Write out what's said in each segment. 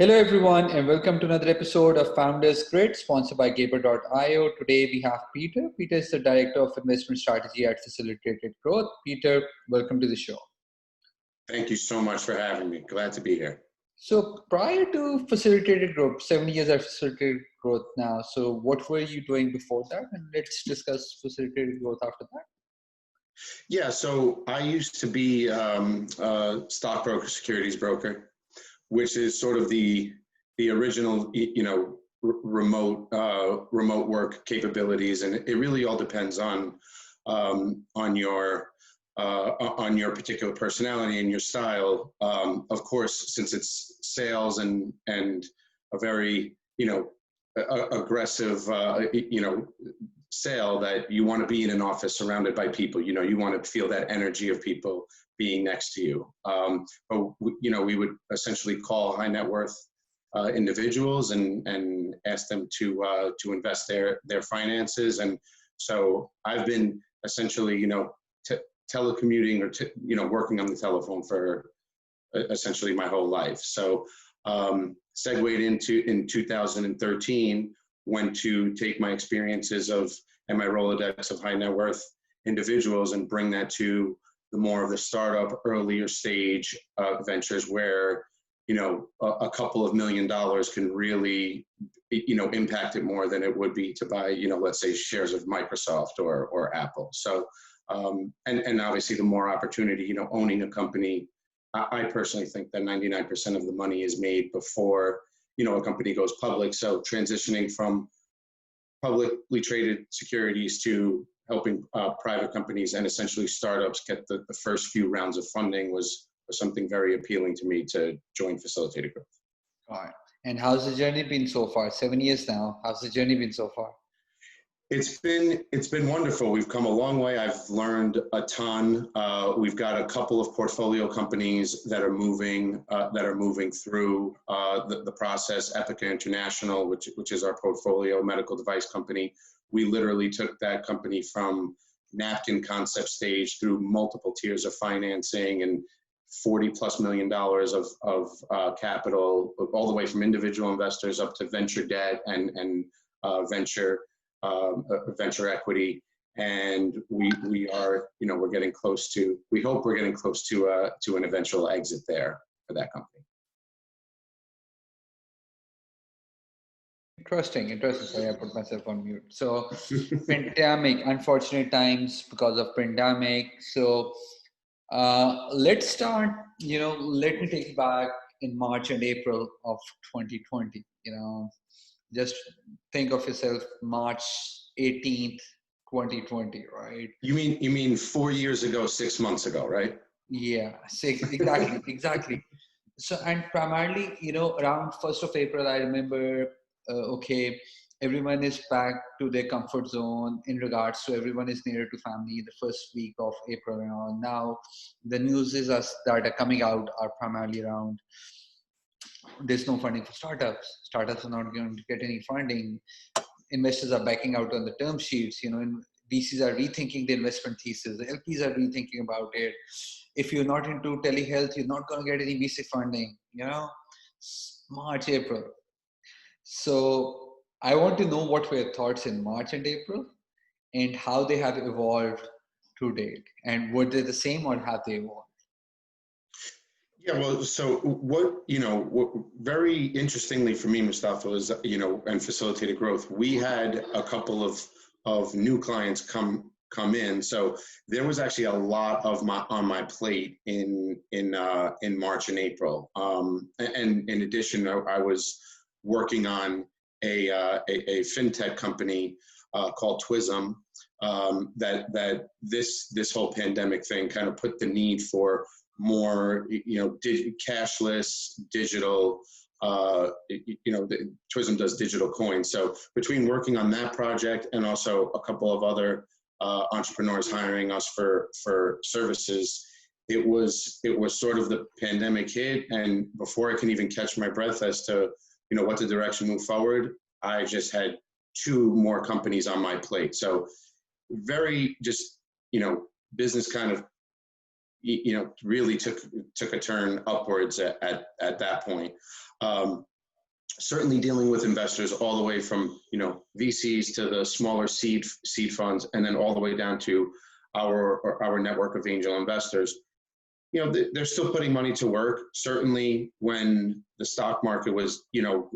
Hello, everyone, and welcome to another episode of Founders Grid, sponsored by Gaber.io. Today, we have Peter. Peter is the Director of Investment Strategy at Facilitated Growth. Peter, welcome to the show. Thank you so much for having me. Glad to be here. So, prior to Facilitated Growth, 7 years at Facilitated Growth now. So, what were you doing before that? And let's discuss Facilitated Growth after that. Yeah, so I used to be a stockbroker, securities broker, which is sort of the original, remote work capabilities, and it really all depends on your particular personality and your style. Of course, since it's sales and a very aggressive sale, that you want to be in an office surrounded by people. You want to feel that energy of people being next to you. But we would essentially call high net worth individuals and ask them to invest their finances. And so I've been essentially telecommuting or working on the telephone for essentially my whole life. So segued in 2013, went to take my experiences and my Rolodex of high net worth individuals and bring that to the more of the startup, earlier stage ventures where, a couple of $1 million can really, impact it more than it would be to buy, let's say shares of Microsoft or Apple. So, and obviously the more opportunity, owning a company, I personally think that 99% of the money is made before, a company goes public. So transitioning from publicly traded securities to helping private companies and essentially startups get the first few rounds of funding was something very appealing to me to join Facilitated Growth. All right. And how's the journey been so far? 7 years now. How's the journey been so far? It's been wonderful. We've come a long way. I've learned a ton. We've got a couple of portfolio companies that are moving through the process. Epica International, which is our portfolio medical device company. We literally took that company from napkin concept stage through multiple tiers of financing and $40+ million of capital, all the way from individual investors up to venture debt and venture equity. And we are, we're getting close to, we hope we're getting close to an eventual exit there for that company. Interesting. Sorry, I put myself on mute. So pandemic, unfortunate times because of pandemic. So let's start, let me take you back in March and April of 2020, just think of yourself March 18th, 2020, right? You mean 4 years ago, 6 months ago, right? Yeah, exactly. So, and primarily, around 1st of April, I remember, everyone is back to their comfort zone in regards to everyone is nearer to family the first week of April and all. Now, the news is that are coming out are primarily around there's no funding for startups. Startups are not going to get any funding. Investors are backing out on the term sheets, and VCs are rethinking the investment thesis. The LPs are rethinking about it. If you're not into telehealth, you're not going to get any VC funding, March, April. So I want to know what were your thoughts in March and April and how they have evolved to date. And were they the same or have they evolved? Yeah, well, so what very interestingly for me, Mustafa, is, and Facilitated Growth, we had a couple of new clients come in. So there was actually a lot on my plate in March and April. And in addition, I was working on a fintech company called Twism, that this whole pandemic thing kind of put the need for more, cashless, digital, Twism does digital coins. So between working on that project and also a couple of other entrepreneurs hiring us for services, it was sort of the pandemic hit. And before I can even catch my breath as to, what the direction move forward, I just had 2 more companies on my plate. So very just, business kind of really took a turn upwards at that point. Certainly dealing with investors all the way from, VCs to the smaller seed funds, and then all the way down to our network of angel investors. They're still putting money to work. Certainly when the stock market was,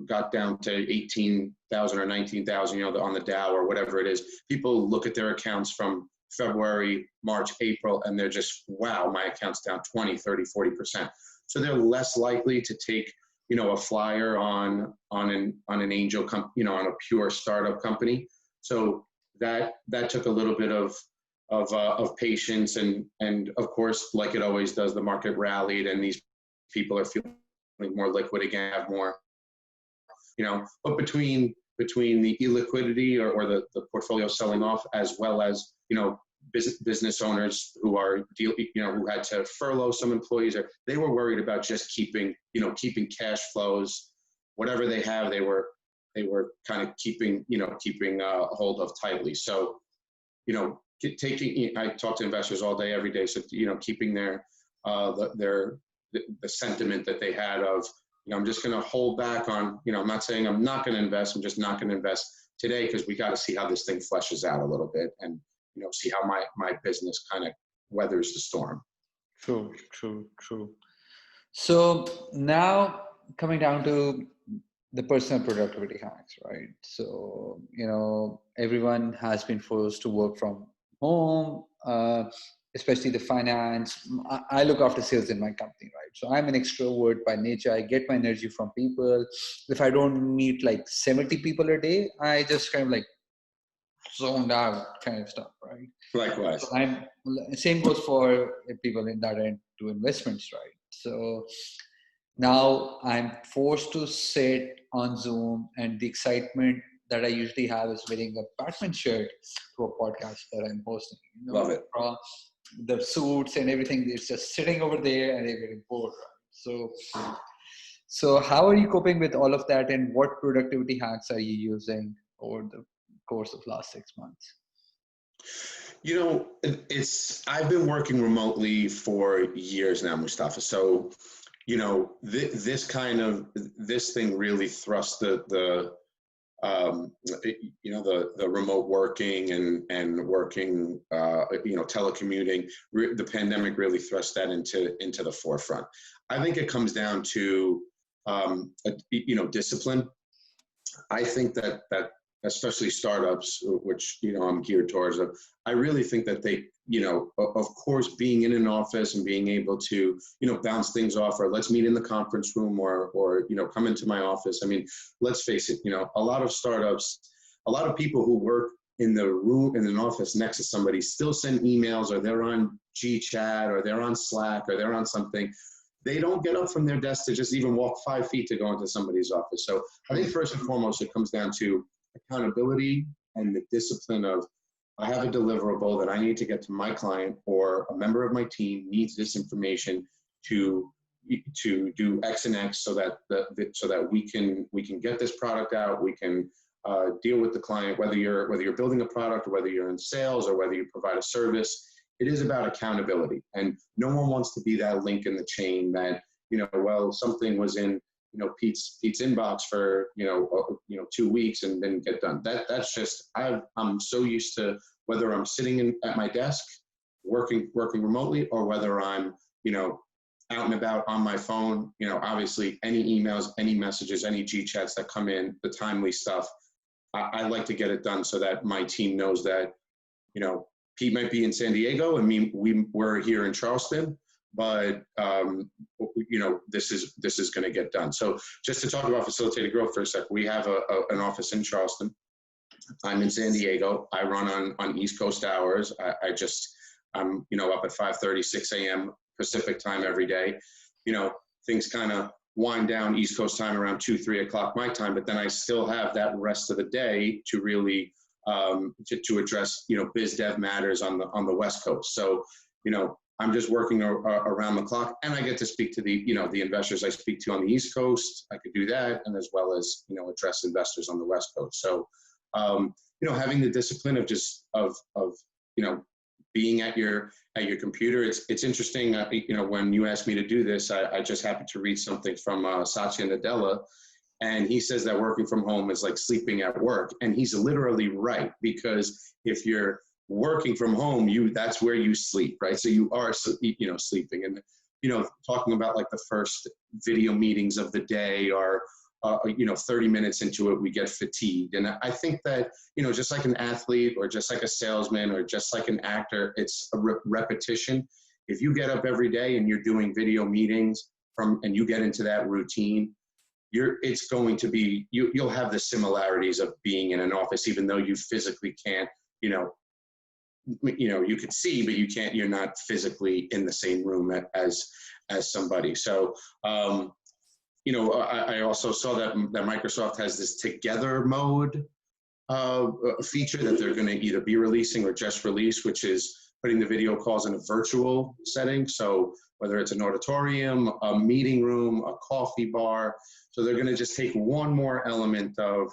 got down to 18,000 or 19,000, on the Dow or whatever it is, people look at their accounts from February, March, April, and they're just, wow, my account's down 20, 30, 40%. So they're less likely to take, a flyer on an angel company, on a pure startup company. So that took a little bit of patience, and of course, like it always does, the market rallied, and these people are feeling more liquid again, have more, but between the illiquidity or the portfolio selling off, as well as, business owners who are who had to furlough some employees, or they were worried about just keeping cash flows, whatever they have, they were kind of keeping hold of tightly. So, I talk to investors all day, every day. So, keeping their the sentiment that they had of, I'm just going to hold back on, I'm not saying I'm not going to invest. I'm just not going to invest today, because we got to see how this thing fleshes out a little bit, and, see how my business kind of weathers the storm. True. So now coming down to the personal productivity hacks, right? So, everyone has been forced to work from home, especially the finance. I look after sales in my company, right? So I'm an extrovert by nature. I get my energy from people. If I don't meet like 70 people a day, I just kind of like zoned out kind of stuff, right? Likewise. So same goes for people in that end to investments, right? So now I'm forced to sit on Zoom, and the excitement that I usually have is wearing a Batman shirt to a podcast that I'm hosting. Love it. The suits and everything, it's just sitting over there and they're getting bored, right? So how are you coping with all of that, and what productivity hacks are you using over the course of last 6 months? I've been working remotely for years now, Mustafa. So, this thing really thrust the remote working and working, telecommuting. The pandemic really thrust that into the forefront. I think it comes down to, discipline. I think that especially startups, which, I'm geared towards, I really think that they, of course, being in an office and being able to, bounce things off, or let's meet in the conference room, or come into my office. I mean, let's face it, a lot of startups, a lot of people who work in the room, in an office next to somebody, still send emails, or they're on GChat, or they're on Slack, or they're on something. They don't get up from their desk to just even walk 5 feet to go into somebody's office. So I think first and foremost, it comes down to accountability and the discipline of, I have a deliverable that I need to get to my client, or a member of my team needs this information to do X and X, so that we can get this product out. We can deal with the client, whether you're building a product, or whether you're in sales, or whether you provide a service. It is about accountability, and no one wants to be that link in the chain that, something was in, Pete's inbox for, 2 weeks and didn't get done. That's just, I'm so used to, whether I'm sitting at my desk working remotely, or whether I'm, out and about on my phone, obviously any emails, any messages, any G-chats that come in, the timely stuff, I like to get it done, so that my team knows that, Pete might be in San Diego and we're here in Charleston, but this is going to get done. So just to talk about facilitated growth for a second, we have an office in Charleston. I'm in San Diego. I run on East Coast hours. I'm up at 5:30, 6 a.m. Pacific time every day. Things kind of wind down East Coast time around 2, 3 o'clock my time, but then I still have that rest of the day to really to address biz dev matters on the West Coast. So I'm just working around the clock, and I get to speak to the investors I speak to on the East Coast. I could do that, and as well as address investors on the West Coast. So having the discipline of being at your computer. It's interesting. You know, when you asked me to do this, I just happened to read something from Satya Nadella, and he says that working from home is like sleeping at work, and he's literally right, because if you're working from home, that's where you sleep, right? So you are, you know, sleeping. And you know, talking about like the first video meetings of the day, or you know, 30 minutes into it, we get fatigued. And I think that, you know, just like an athlete, or just like a salesman, or just like an actor, it's a repetition. If you get up every day and you're doing video meetings and you get into that routine, it's going to be, you'll have the similarities of being in an office, even though you physically can't, you know, you could see, but you're not physically in the same room as somebody. So, you know, I also saw that Microsoft has this together mode feature that they're going to either be releasing or just release, which is putting the video calls in a virtual setting. So whether it's an auditorium, a meeting room, a coffee bar. So they're going to just take one more element of,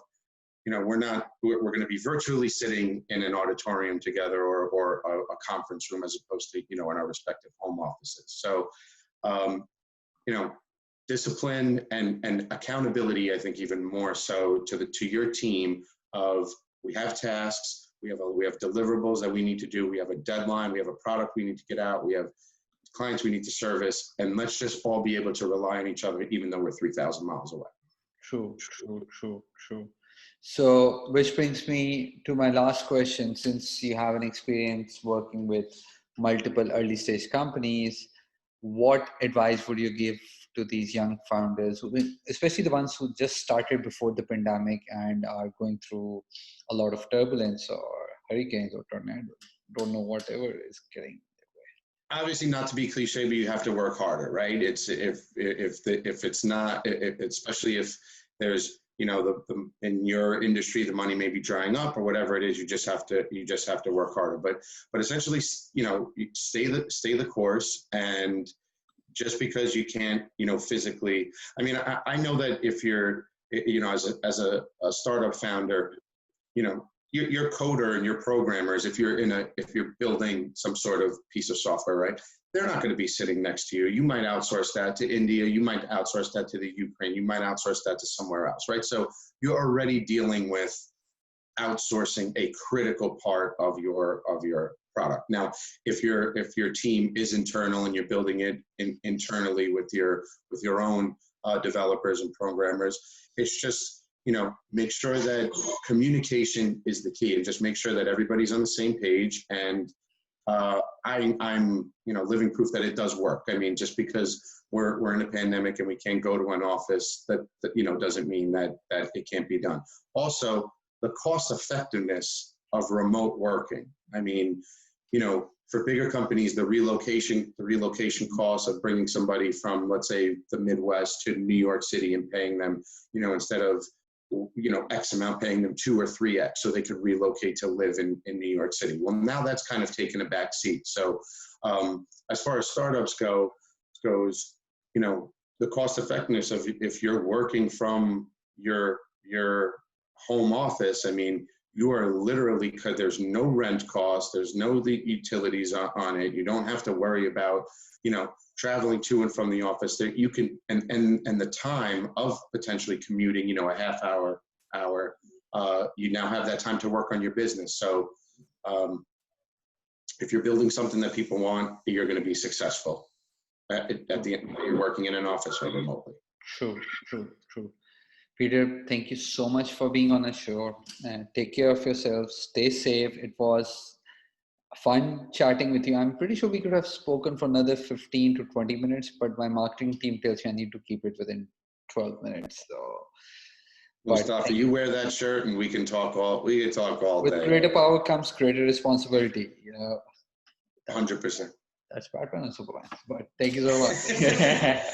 you know, we're going to be virtually sitting in an auditorium together, or a conference room, as opposed to, you know, in our respective home offices. So, you know, discipline and accountability, I think even more so to your team of, we have tasks, we have deliverables that we need to do, we have a deadline, we have a product we need to get out, we have clients we need to service, and let's just all be able to rely on each other, even though we're 3,000 miles away. True. So, which brings me to my last question. Since you have an experience working with multiple early stage companies, what advice would you give to these young founders, especially the ones who just started before the pandemic and are going through a lot of turbulence or hurricanes or tornadoes, don't know whatever is getting their way? Obviously, not to be cliche, but you have to work harder, right? It's if it's not, especially if there's, you know, in your industry, the money may be drying up or whatever it is, you just have to work harder. But essentially, you know, stay the course. And just because you can't, you know, physically, I mean, I know that if you're, you know, as a startup founder, you know, your coder and your programmers, if you're building some sort of piece of software, right? They're not going to be sitting next to you. You might outsource that to India. You might outsource that to the Ukraine. You might outsource that to somewhere else, right? So you're already dealing with outsourcing a critical part of your product. Now, if your team is internal and you're building it internally with your own developers and programmers, it's just, you know, make sure that communication is the key, and just make sure that everybody's on the same page. And I'm, you know, living proof that it does work. I mean, just because we're in a pandemic and we can't go to an office, that you know, doesn't mean that it can't be done. Also, the cost effectiveness of remote working. I mean, you know, for bigger companies, the relocation costs of bringing somebody from, let's say, the Midwest to New York City and paying them, you know, instead of, you know, X amount, paying them 2 or 3X so they could relocate to live in New York City. Well, now that's kind of taken a back seat. So as far as startups goes, you know, the cost effectiveness of, if you're working from your home office, I mean, you are literally, because there's no rent cost, there's no utilities on it. You don't have to worry about, you know, traveling to and from the office. That you can, and the time of potentially commuting, you know, a half hour, you now have that time to work on your business. So if you're building something that people want, you're going to be successful at the end. You're working in an office or remotely. True. Peter, thank you so much for being on the show. Take care of yourself. Stay safe. It was fun chatting with you. I'm pretty sure we could have spoken for another 15 to 20 minutes, but my marketing team tells me I need to keep it within 12 minutes. So, Mustafa, you wear that shirt and we can talk all day. With greater power comes greater responsibility, you know. 100%. That's Batman and Superman. But thank you so much.